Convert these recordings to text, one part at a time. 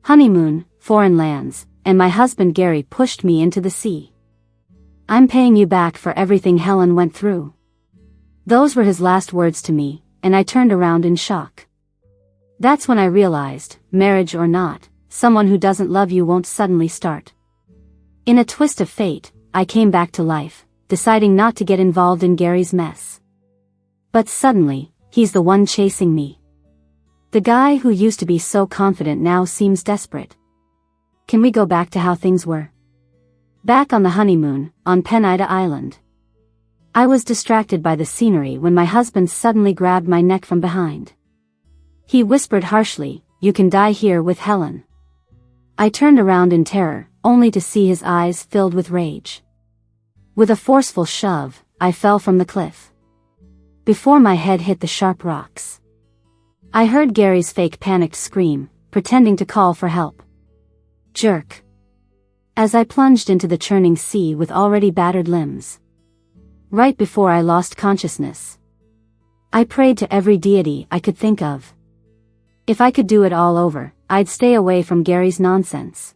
honeymoon, foreign lands, and my husband Gary pushed me into the sea. I'm paying you back for everything Helen went through. Those were his last words to me, and I turned around in shock. That's when I realized, marriage or not, someone who doesn't love you won't suddenly start. In a twist of fate, I came back to life, deciding not to get involved in Gary's mess. But suddenly, he's the one chasing me. The guy who used to be so confident now seems desperate. Can we go back to how things were? Back on the honeymoon, on Penida Island. I was distracted by the scenery when my husband suddenly grabbed my neck from behind. He whispered harshly, "You can die here with Helen." I turned around in terror, only to see his eyes filled with rage. With a forceful shove, I fell from the cliff. Before my head hit the sharp rocks, I heard Gary's fake panicked scream, pretending to call for help. Jerk. As I plunged into the churning sea with already battered limbs. Right before I lost consciousness, I prayed to every deity I could think of. If I could do it all over, I'd stay away from Gary's nonsense.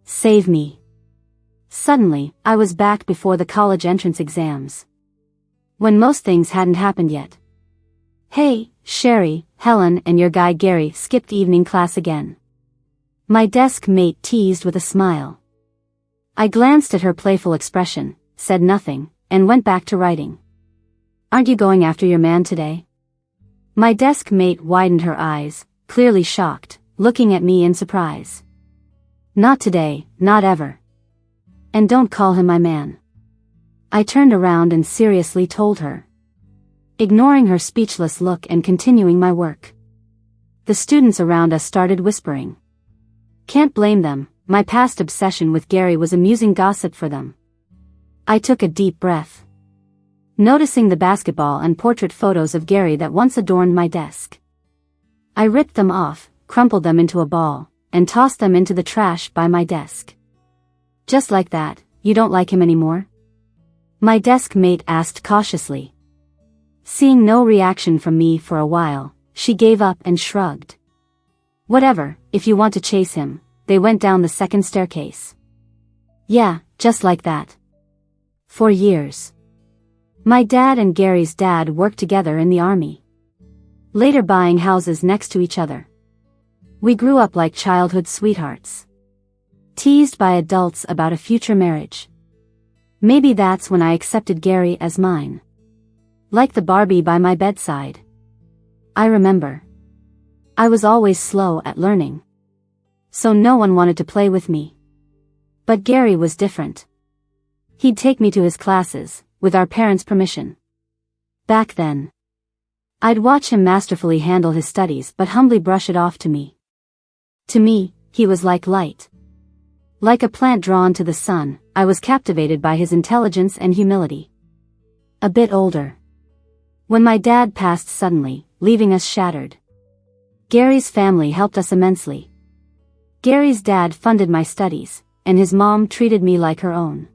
Save me. Suddenly, I was back before the college entrance exams. When most things hadn't happened yet. Hey, Sherry, Helen and your guy Gary skipped evening class again. My desk mate teased with a smile. I glanced at her playful expression, said nothing, and went back to writing. Aren't you going after your man today? My desk mate widened her eyes, clearly shocked, looking at me in surprise. Not today, not ever. And don't call him my man. I turned around and seriously told her, ignoring her speechless look and continuing my work. The students around us started whispering. Can't blame them, my past obsession with Gary was amusing gossip for them. I took a deep breath, noticing the basketball and portrait photos of Gary that once adorned my desk. I ripped them off, crumpled them into a ball, and tossed them into the trash by my desk. Just like that, you don't like him anymore? My desk mate asked cautiously. Seeing no reaction from me for a while, she gave up and shrugged. Whatever, if you want to chase him. They went down the second staircase. Yeah, just like that. For years. My dad and Gary's dad worked together in the army. Later buying houses next to each other. We grew up like childhood sweethearts. Teased by adults about a future marriage. Maybe that's when I accepted Gary as mine. Like the Barbie by my bedside. I remember. I was always slow at learning. So no one wanted to play with me. But Gary was different. He'd take me to his classes, with our parents' permission. Back then, I'd watch him masterfully handle his studies but humbly brush it off to me. To me, he was like light. Like a plant drawn to the sun, I was captivated by his intelligence and humility. A bit older. When my dad passed suddenly, leaving us shattered. Gary's family helped us immensely. Gary's dad funded my studies, and his mom treated me like her own.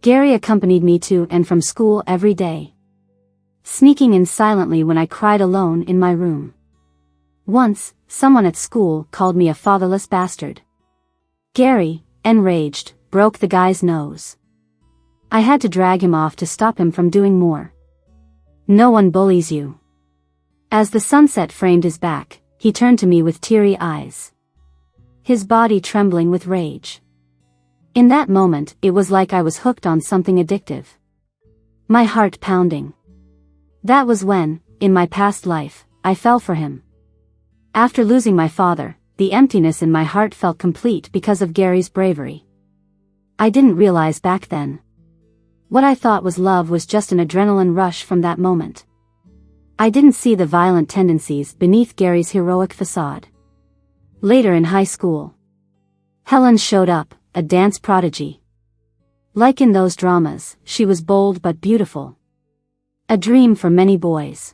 Gary accompanied me to and from school every day. Sneaking in silently when I cried alone in my room. Once, someone at school called me a fatherless bastard. Gary, enraged, broke the guy's nose. I had to drag him off to stop him from doing more. No one bullies you. As the sunset framed his back, he turned to me with teary eyes. His body trembling with rage. In that moment, it was like I was hooked on something addictive. My heart pounding. That was when, in my past life, I fell for him. After losing my father, the emptiness in my heart felt complete because of Gary's bravery. I didn't realize back then. What I thought was love was just an adrenaline rush from that moment. I didn't see the violent tendencies beneath Gary's heroic facade. Later in high school, Helen showed up, a dance prodigy. Like in those dramas, she was bold but beautiful. A dream for many boys.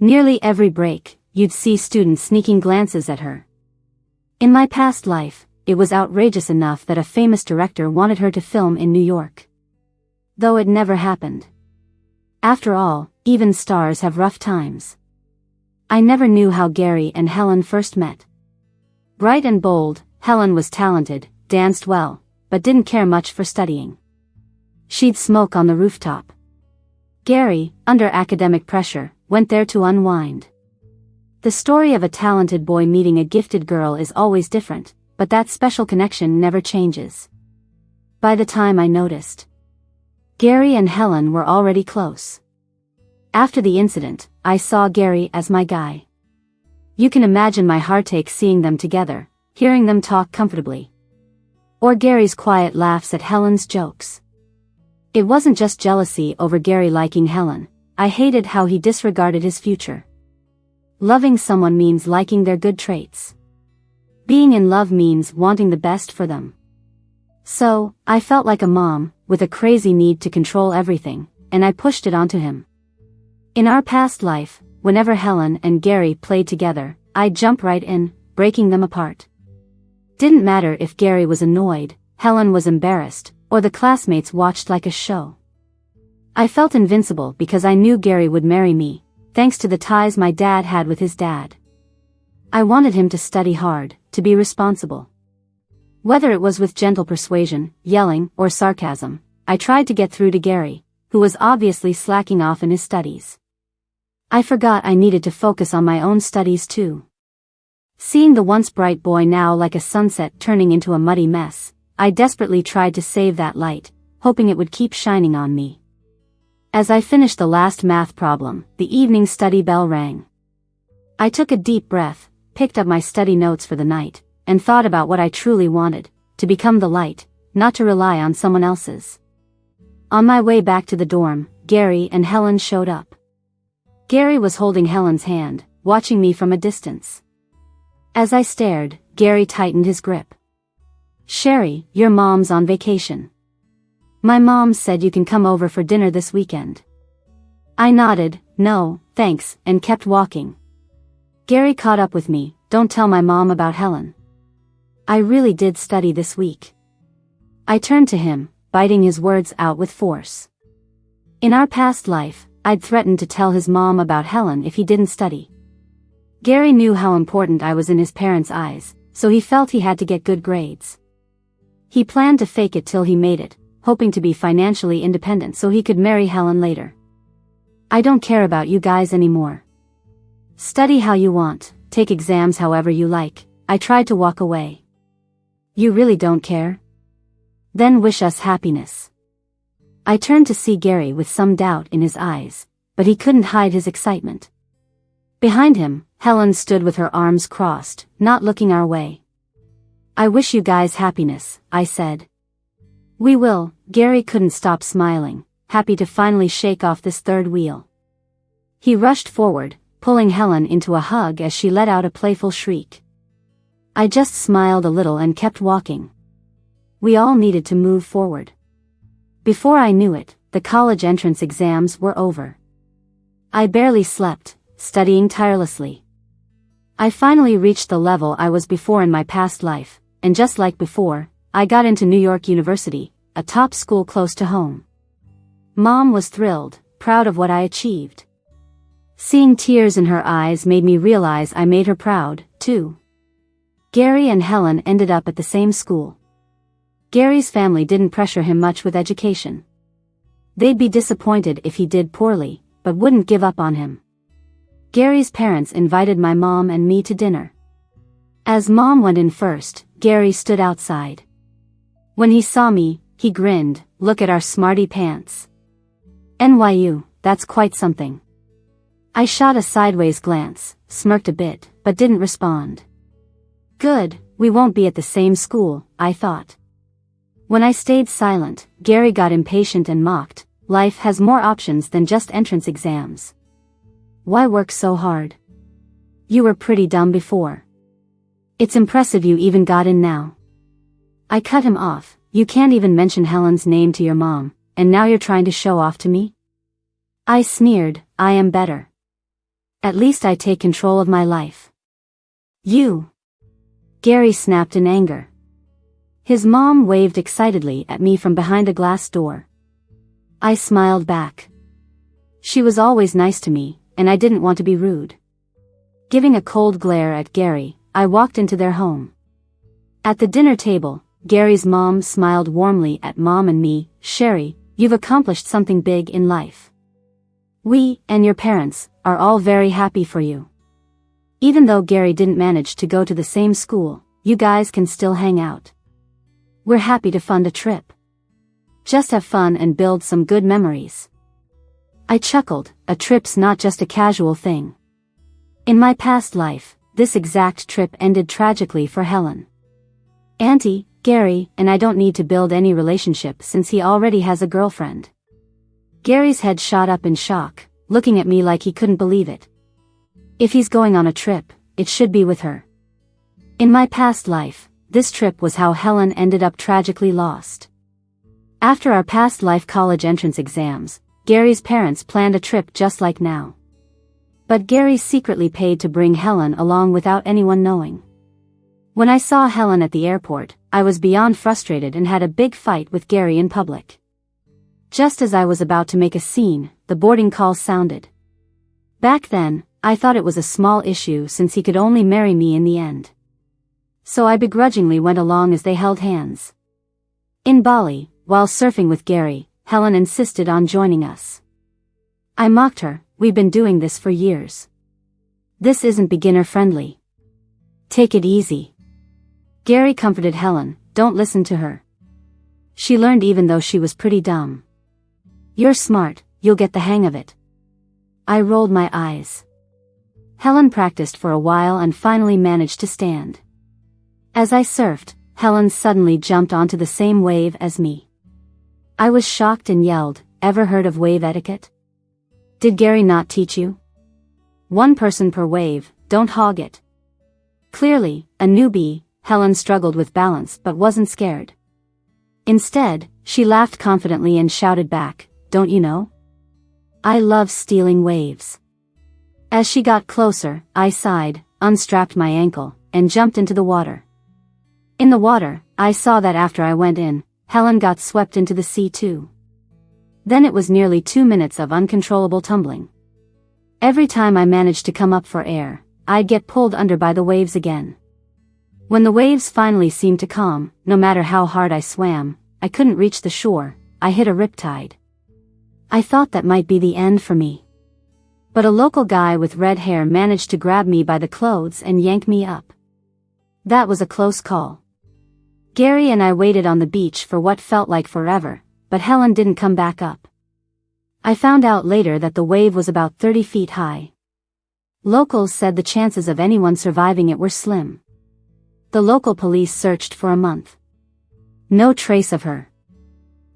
Nearly every break, you'd see students sneaking glances at her. In my past life, it was outrageous enough that a famous director wanted her to film in New York. Though it never happened. After all, even stars have rough times. I never knew how Gary and Helen first met. Bright and bold, Helen was talented, danced well, but didn't care much for studying. She'd smoke on the rooftop. Gary, under academic pressure, went there to unwind. The story of a talented boy meeting a gifted girl is always different, but that special connection never changes. By the time I noticed, Gary and Helen were already close. After the incident, I saw Gary as my guy. You can imagine my heartache seeing them together, hearing them talk comfortably. Or Gary's quiet laughs at Helen's jokes. It wasn't just jealousy over Gary liking Helen, I hated how he disregarded his future. Loving someone means liking their good traits. Being in love means wanting the best for them. So, I felt like a mom, with a crazy need to control everything, and I pushed it onto him. In our past life, whenever Helen and Gary played together, I'd jump right in, breaking them apart. Didn't matter if Gary was annoyed, Helen was embarrassed, or the classmates watched like a show. I felt invincible because I knew Gary would marry me, thanks to the ties my dad had with his dad. I wanted him to study hard, to be responsible. Whether it was with gentle persuasion, yelling, or sarcasm, I tried to get through to Gary, who was obviously slacking off in his studies. I forgot I needed to focus on my own studies too. Seeing the once bright boy now like a sunset turning into a muddy mess, I desperately tried to save that light, hoping it would keep shining on me. As I finished the last math problem, the evening study bell rang. I took a deep breath, picked up my study notes for the night, and thought about what I truly wanted, to become the light, not to rely on someone else's. On my way back to the dorm, Gary and Helen showed up. Gary was holding Helen's hand, watching me from a distance. As I stared, Gary tightened his grip. "Sherry, your mom's on vacation. My mom said you can come over for dinner this weekend." I nodded, "No, thanks," and kept walking. Gary caught up with me, "Don't tell my mom about Helen. I really did study this week." I turned to him, biting his words out with force. In our past life, I'd threatened to tell his mom about Helen if he didn't study. Gary knew how important I was in his parents' eyes, so he felt he had to get good grades. He planned to fake it till he made it, hoping to be financially independent so he could marry Helen later. "I don't care about you guys anymore. Study how you want, take exams however you like," I tried to walk away. "You really don't care? Then wish us happiness." I turned to see Gary with some doubt in his eyes, but he couldn't hide his excitement. Behind him, Helen stood with her arms crossed, not looking our way. "I wish you guys happiness," I said. "We will." Gary couldn't stop smiling, happy to finally shake off this third wheel. He rushed forward, pulling Helen into a hug as she let out a playful shriek. I just smiled a little and kept walking. We all needed to move forward. Before I knew it, the college entrance exams were over. I barely slept, studying tirelessly. I finally reached the level I was before in my past life, and just like before, I got into New York University, a top school close to home. Mom was thrilled, proud of what I achieved. Seeing tears in her eyes made me realize I made her proud, too. Gary and Helen ended up at the same school. Gary's family didn't pressure him much with education. They'd be disappointed if he did poorly, but wouldn't give up on him. Gary's parents invited my mom and me to dinner. As Mom went in first, Gary stood outside. When he saw me, he grinned, "Look at our smarty pants. NYU, that's quite something." I shot a sideways glance, smirked a bit, but didn't respond. Good, we won't be at the same school, I thought. When I stayed silent, Gary got impatient and mocked, "Life has more options than just entrance exams. Why work so hard? You were pretty dumb before. It's impressive you even got in now." I cut him off. "You can't even mention Helen's name to your mom, and now you're trying to show off to me?" I sneered, "I am better. At least I take control of my life." "You!" Gary snapped in anger. His mom waved excitedly at me from behind a glass door. I smiled back. She was always nice to me, and I didn't want to be rude. Giving a cold glare at Gary, I walked into their home. At the dinner table, Gary's mom smiled warmly at Mom and me. "Sherry, you've accomplished something big in life. We, and your parents, are all very happy for you. Even though Gary didn't manage to go to the same school, you guys can still hang out. We're happy to fund a trip. Just have fun and build some good memories." I chuckled. A trip's not just a casual thing. In my past life, this exact trip ended tragically for Helen. "Auntie, Gary and I don't need to build any relationship since he already has a girlfriend." Gary's head shot up in shock, looking at me like he couldn't believe it. "If he's going on a trip, it should be with her." In my past life, this trip was how Helen ended up tragically lost. After our past life college entrance exams, Gary's parents planned a trip just like now. But Gary secretly paid to bring Helen along without anyone knowing. When I saw Helen at the airport, I was beyond frustrated and had a big fight with Gary in public. Just as I was about to make a scene, the boarding call sounded. Back then, I thought it was a small issue since he could only marry me in the end. So I begrudgingly went along as they held hands. In Bali, while surfing with Gary, Helen insisted on joining us. I mocked her. "We've been doing this for years. This isn't beginner-friendly. Take it easy." Gary comforted Helen. "Don't listen to her. She learned even though she was pretty dumb. You're smart, you'll get the hang of it." I rolled my eyes. Helen practiced for a while and finally managed to stand. As I surfed, Helen suddenly jumped onto the same wave as me. I was shocked and yelled, "Ever heard of wave etiquette? Did Gary not teach you? One person per wave, don't hog it." Clearly, a newbie, Helen struggled with balance but wasn't scared. Instead, she laughed confidently and shouted back, "Don't you know? I love stealing waves." As she got closer, I sighed, unstrapped my ankle, and jumped into the water. In the water, I saw that after I went in, Helen got swept into the sea too. Then it was nearly 2 minutes of uncontrollable tumbling. Every time I managed to come up for air, I'd get pulled under by the waves again. When the waves finally seemed to calm, no matter how hard I swam, I couldn't reach the shore. I hit a riptide. I thought that might be the end for me. But a local guy with red hair managed to grab me by the clothes and yank me up. That was a close call. Gary and I waited on the beach for what felt like forever, but Helen didn't come back up. I found out later that the wave was about 30 feet high. Locals said the chances of anyone surviving it were slim. The local police searched for a month. No trace of her.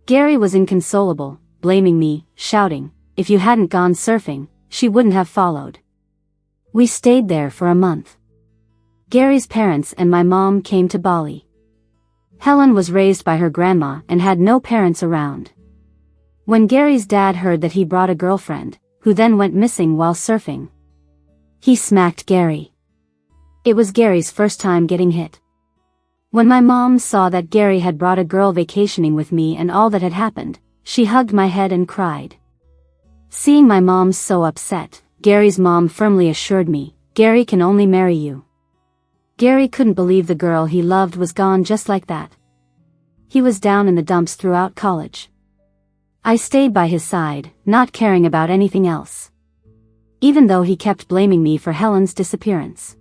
Gary was inconsolable, blaming me, shouting, "If you hadn't gone surfing, she wouldn't have followed." We stayed there for a month. Gary's parents and my mom came to Bali. Helen was raised by her grandma and had no parents around. When Gary's dad heard that he brought a girlfriend, who then went missing while surfing, he smacked Gary. It was Gary's first time getting hit. When my mom saw that Gary had brought a girl vacationing with me and all that had happened, she hugged my head and cried. Seeing my mom so upset, Gary's mom firmly assured me, "Gary can only marry you." Gary couldn't believe the girl he loved was gone just like that. He was down in the dumps throughout college. I stayed by his side, not caring about anything else. Even though he kept blaming me for Helen's disappearance.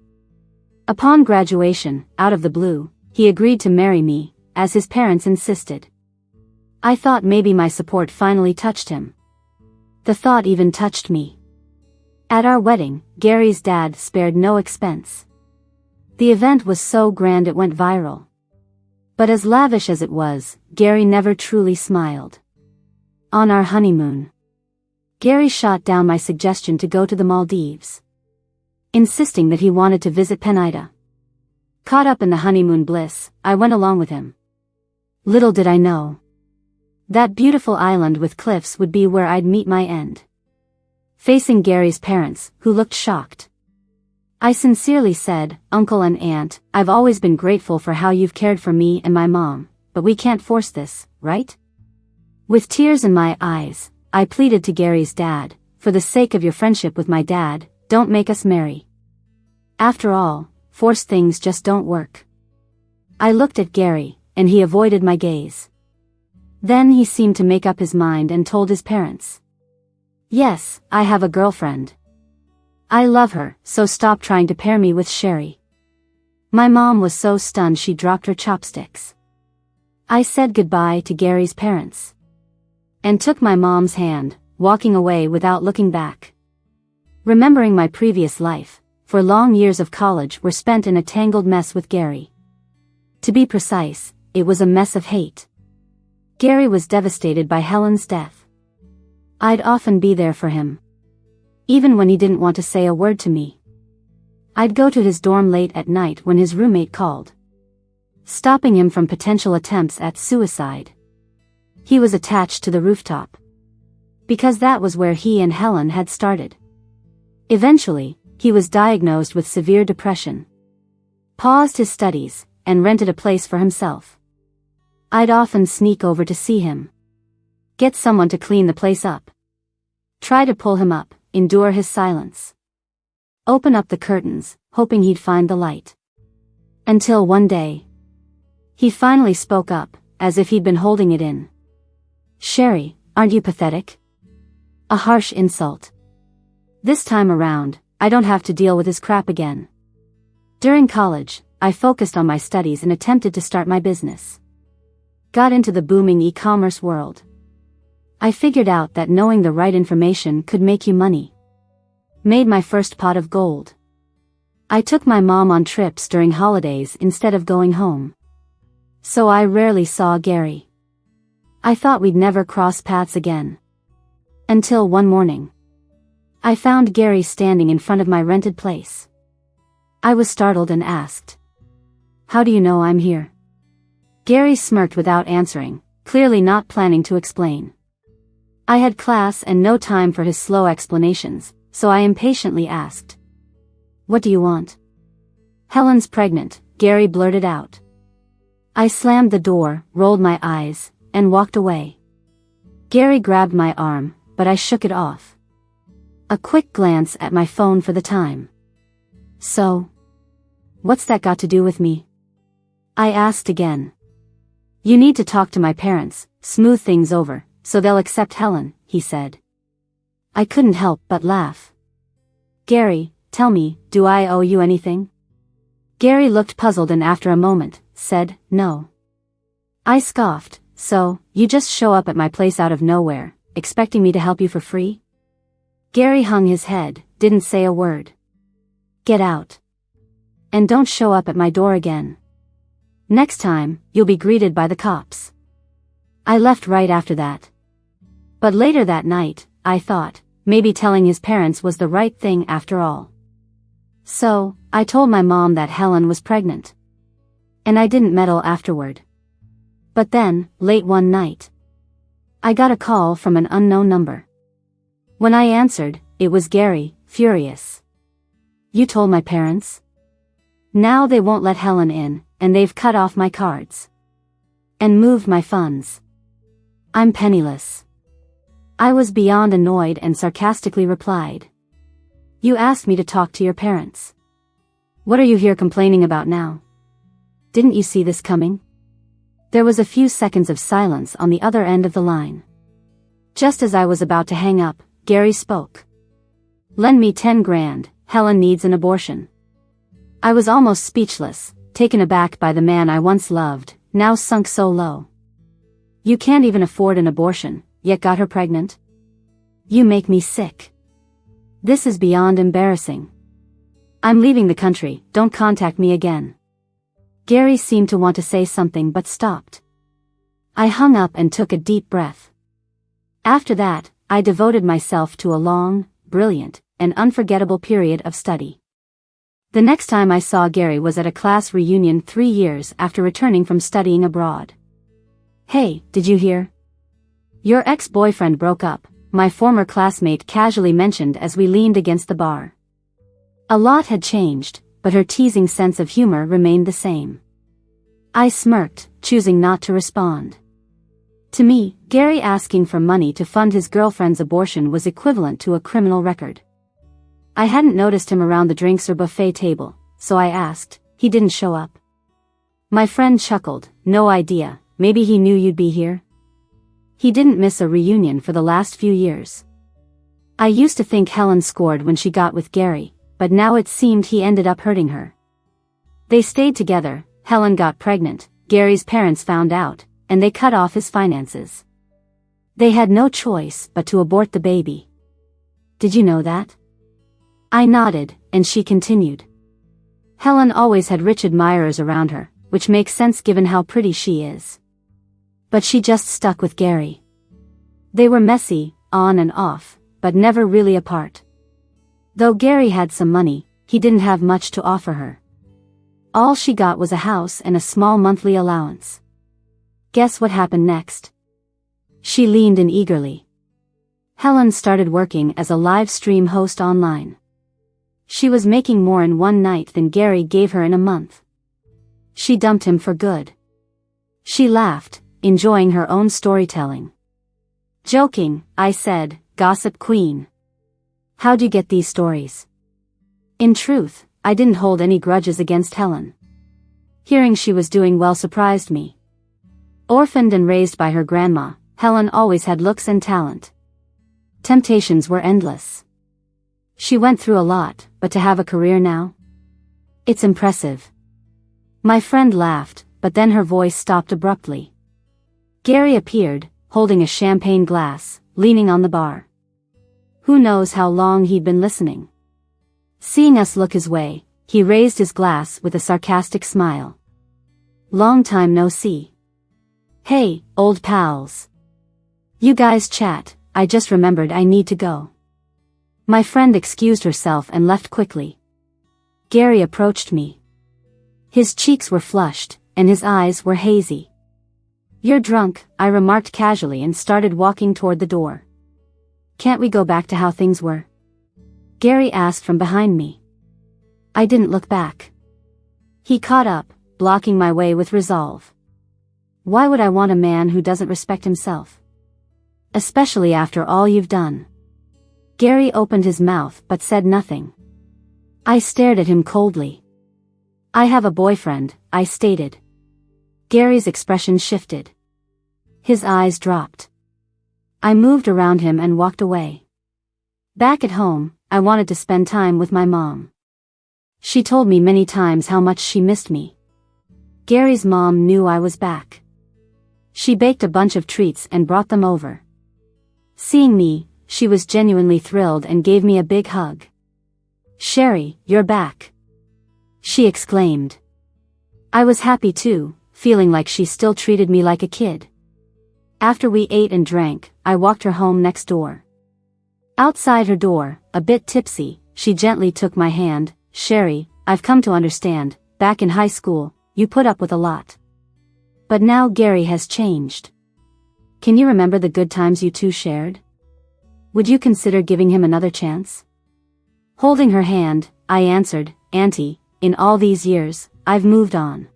Upon graduation, out of the blue, he agreed to marry me, as his parents insisted. I thought maybe my support finally touched him. The thought even touched me. At our wedding, Gary's dad spared no expense. The event was so grand it went viral. But as lavish as it was, Gary never truly smiled. On our honeymoon, Gary shot down my suggestion to go to the Maldives, insisting that he wanted to visit Penida. Caught up in the honeymoon bliss, I went along with him. Little did I know, that beautiful island with cliffs would be where I'd meet my end. Facing Gary's parents, who looked shocked, I sincerely said, "Uncle and Aunt, I've always been grateful for how you've cared for me and my mom, but we can't force this, right?" With tears in my eyes, I pleaded to Gary's dad, "For the sake of your friendship with my dad, don't make us marry. After all, forced things just don't work." I looked at Gary, and he avoided my gaze. Then he seemed to make up his mind and told his parents. Yes, I have a girlfriend. I love her, so stop trying to pair me with Sherry. My mom was so stunned she dropped her chopsticks. I said goodbye to Gary's parents. And took my mom's hand, walking away without looking back. Remembering my previous life, for long years of college were spent in a tangled mess with Gary. To be precise, it was a mess of hate. Gary was devastated by Helen's death. I'd often be there for him. Even when he didn't want to say a word to me. I'd go to his dorm late at night when his roommate called, stopping him from potential attempts at suicide. He was attached to the rooftop. Because that was where he and Helen had started. Eventually, he was diagnosed with severe depression. Paused his studies, and rented a place for himself. I'd often sneak over to see him. Get someone to clean the place up. Try to pull him up, endure his silence. Open up the curtains, hoping he'd find the light. Until one day, he finally spoke up, as if he'd been holding it in. Sherry, aren't you pathetic? A harsh insult. This time around, I don't have to deal with his crap again. During college, I focused on my studies and attempted to start my business. Got into the booming e-commerce world. I figured out that knowing the right information could make you money. Made my first pot of gold. I took my mom on trips during holidays instead of going home. So I rarely saw Gary. I thought we'd never cross paths again. Until one morning. I found Gary standing in front of my rented place. I was startled and asked, "How do you know I'm here?" Gary smirked without answering, clearly not planning to explain. I had class and no time for his slow explanations, so I impatiently asked, "What do you want?" "Helen's pregnant," Gary blurted out. I slammed the door, rolled my eyes, and walked away. Gary grabbed my arm, but I shook it off. A quick glance at my phone for the time. "So, what's that got to do with me?" I asked again. "You need to talk to my parents, smooth things over, so they'll accept Helen," he said. I couldn't help but laugh. "Gary, tell me, do I owe you anything?" Gary looked puzzled and after a moment, said, "No." I scoffed, "So, you just show up at my place out of nowhere, expecting me to help you for free?" Gary hung his head, didn't say a word. "Get out. And don't show up at my door again. Next time, you'll be greeted by the cops." I left right after that. But later that night, I thought, maybe telling his parents was the right thing after all. So, I told my mom that Helen was pregnant. And I didn't meddle afterward. But then, late one night, I got a call from an unknown number. When I answered, it was Gary, furious. "You told my parents? Now they won't let Helen in, and they've cut off my cards. And moved my funds. I'm penniless." I was beyond annoyed and sarcastically replied, "You asked me to talk to your parents. What are you here complaining about now? Didn't you see this coming?" There was a few seconds of silence on the other end of the line. Just as I was about to hang up, Gary spoke. "Lend me 10 grand, Helen needs an abortion." I was almost speechless, taken aback by the man I once loved, now sunk so low. "You can't even afford an abortion, yet got her pregnant? You make me sick. This is beyond embarrassing. I'm leaving the country, don't contact me again." Gary seemed to want to say something but stopped. I hung up and took a deep breath. After that, I devoted myself to a long, brilliant, and unforgettable period of study. The next time I saw Gary was at a class reunion 3 years after returning from studying abroad. "Hey, did you hear? Your ex-boyfriend broke up," my former classmate casually mentioned as we leaned against the bar. A lot had changed, but her teasing sense of humor remained the same. I smirked, choosing not to respond. To me, Gary asking for money to fund his girlfriend's abortion was equivalent to a criminal record. I hadn't noticed him around the drinks or buffet table, so I asked, "He didn't show up?" My friend chuckled. No idea, maybe he knew you'd be here? He didn't miss a reunion for the last few years. I used to think Helen scored when she got with Gary, but now it seemed he ended up hurting her. They stayed together, Helen got pregnant, Gary's parents found out, and they cut off his finances. They had no choice but to abort the baby. Did you know that? I nodded, and she continued. Helen always had rich admirers around her, which makes sense given how pretty she is. But she just stuck with Gary. They were messy, on and off, but never really apart. Though Gary had some money, he didn't have much to offer her. All she got was a house and a small monthly allowance. Guess what happened next? She leaned in eagerly. Helen started working as a live stream host online. She was making more in one night than Gary gave her in a month. She dumped him for good. She laughed, enjoying her own storytelling. Joking, I said, gossip queen. How'd you get these stories? In truth, I didn't hold any grudges against Helen. Hearing she was doing well surprised me. Orphaned and raised by her grandma, Helen always had looks and talent. Temptations were endless. She went through a lot, but to have a career now? It's impressive. My friend laughed, but then her voice stopped abruptly. Gary appeared, holding a champagne glass, leaning on the bar. Who knows how long he'd been listening. Seeing us look his way, he raised his glass with a sarcastic smile. Long time no see. Hey, old pals. You guys chat, I just remembered I need to go. My friend excused herself and left quickly. Gary approached me. His cheeks were flushed, and his eyes were hazy. You're drunk, I remarked casually and started walking toward the door. Can't we go back to how things were? Gary asked from behind me. I didn't look back. He caught up, blocking my way with resolve. Why would I want a man who doesn't respect himself? Especially after all you've done. Gary opened his mouth but said nothing. I stared at him coldly. I have a boyfriend, I stated. Gary's expression shifted. His eyes dropped. I moved around him and walked away. Back at home, I wanted to spend time with my mom. She told me many times how much she missed me. Gary's mom knew I was back. She baked a bunch of treats and brought them over. Seeing me, she was genuinely thrilled and gave me a big hug. Sherry, you're back. She exclaimed. I was happy too, feeling like she still treated me like a kid. After we ate and drank, I walked her home next door. Outside her door, a bit tipsy, she gently took my hand. Sherry, I've come to understand, back in high school, you put up with a lot. But now Gary has changed. Can you remember the good times you two shared? Would you consider giving him another chance? Holding her hand, I answered, Auntie, in all these years, I've moved on.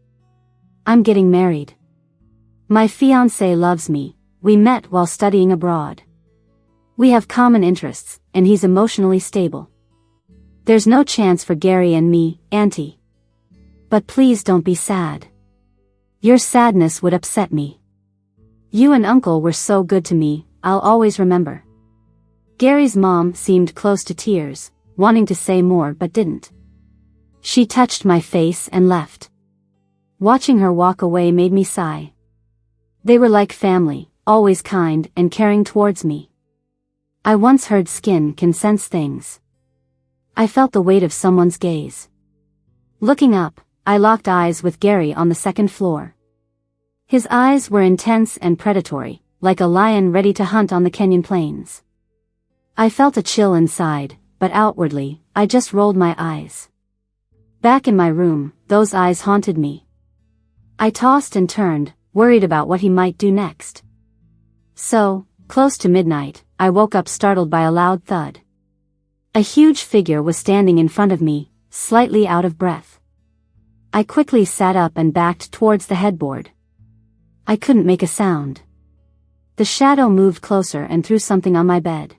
I'm getting married. My fiancé loves me, we met while studying abroad. We have common interests, and he's emotionally stable. There's no chance for Gary and me, Auntie. But please don't be sad. Your sadness would upset me. You and Uncle were so good to me, I'll always remember. Gary's mom seemed close to tears, wanting to say more but didn't. She touched my face and left. Watching her walk away made me sigh. They were like family, always kind and caring towards me. I once heard skin can sense things. I felt the weight of someone's gaze. Looking up, I locked eyes with Gary on the second floor. His eyes were intense and predatory, like a lion ready to hunt on the Kenyan plains. I felt a chill inside, but outwardly, I just rolled my eyes. Back in my room, those eyes haunted me. I tossed and turned, worried about what he might do next. So, close to midnight, I woke up startled by a loud thud. A huge figure was standing in front of me, slightly out of breath. I quickly sat up and backed towards the headboard. I couldn't make a sound. The shadow moved closer and threw something on my bed.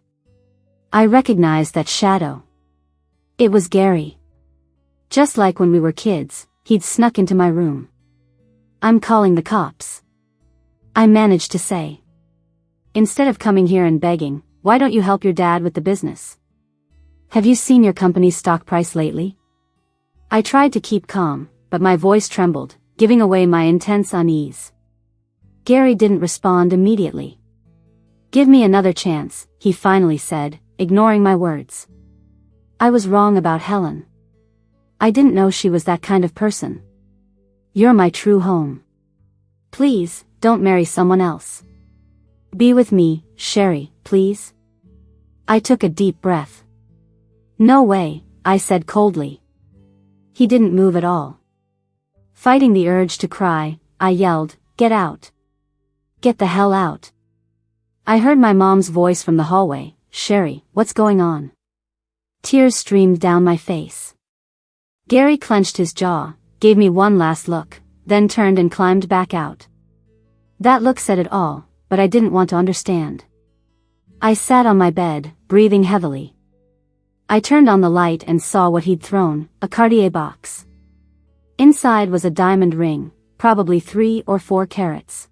I recognized that shadow. It was Gary. Just like when we were kids, he'd snuck into my room. I'm calling the cops," I managed to say. "Instead of coming here and begging, why don't you help your dad with the business? Have you seen your company's stock price lately?" I tried to keep calm, but my voice trembled, giving away my intense unease. Gary didn't respond immediately. "Give me another chance," he finally said, ignoring my words. "I was wrong about Helen. I didn't know she was that kind of person. You're my true home. Please, don't marry someone else. Be with me, Sherry, please." I took a deep breath. "No way," I said coldly. He didn't move at all. Fighting the urge to cry, I yelled, "Get out. Get the hell out." I heard my mom's voice from the hallway, "Sherry, what's going on?" Tears streamed down my face. Gary clenched his jaw, gave me one last look, then turned and climbed back out. That look said it all, but I didn't want to understand. I sat on my bed, breathing heavily. I turned on the light and saw what he'd thrown, a Cartier box. Inside was a diamond ring, probably 3 or 4 carats.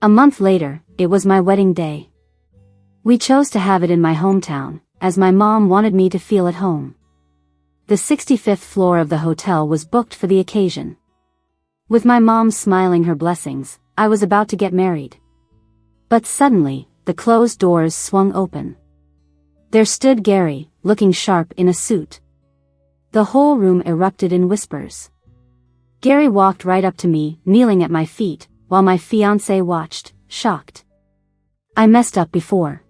A month later, it was my wedding day. We chose to have it in my hometown, as my mom wanted me to feel at home. The 65th floor of the hotel was booked for the occasion. With my mom smiling her blessings, I was about to get married. But suddenly, the closed doors swung open. There stood Gary, looking sharp in a suit. The whole room erupted in whispers. Gary walked right up to me, kneeling at my feet, while my fiancé watched, shocked. "I messed up before.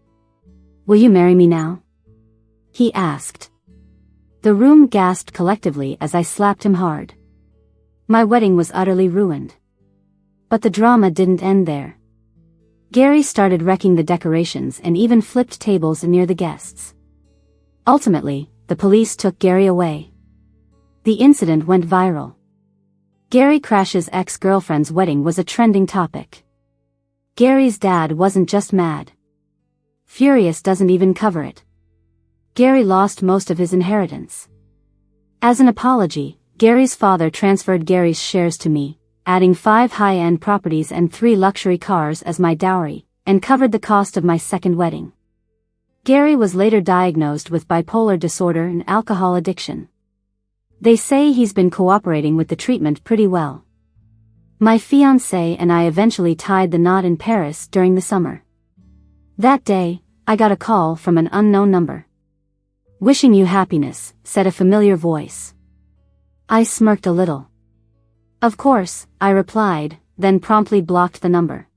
Will you marry me now?" he asked. The room gasped collectively as I slapped him hard. My wedding was utterly ruined. But the drama didn't end there. Gary started wrecking the decorations and even flipped tables near the guests. Ultimately, the police took Gary away. The incident went viral. Gary Crash's ex-girlfriend's wedding was a trending topic. Gary's dad wasn't just mad. Furious doesn't even cover it. Gary lost most of his inheritance. As an apology, Gary's father transferred Gary's shares to me, adding 5 high-end properties and 3 luxury cars as my dowry, and covered the cost of my second wedding. Gary was later diagnosed with bipolar disorder and alcohol addiction. They say he's been cooperating with the treatment pretty well. My fiancé and I eventually tied the knot in Paris during the summer. That day, I got a call from an unknown number. "Wishing you happiness," said a familiar voice. I smirked a little. "Of course," I replied, then promptly blocked the number.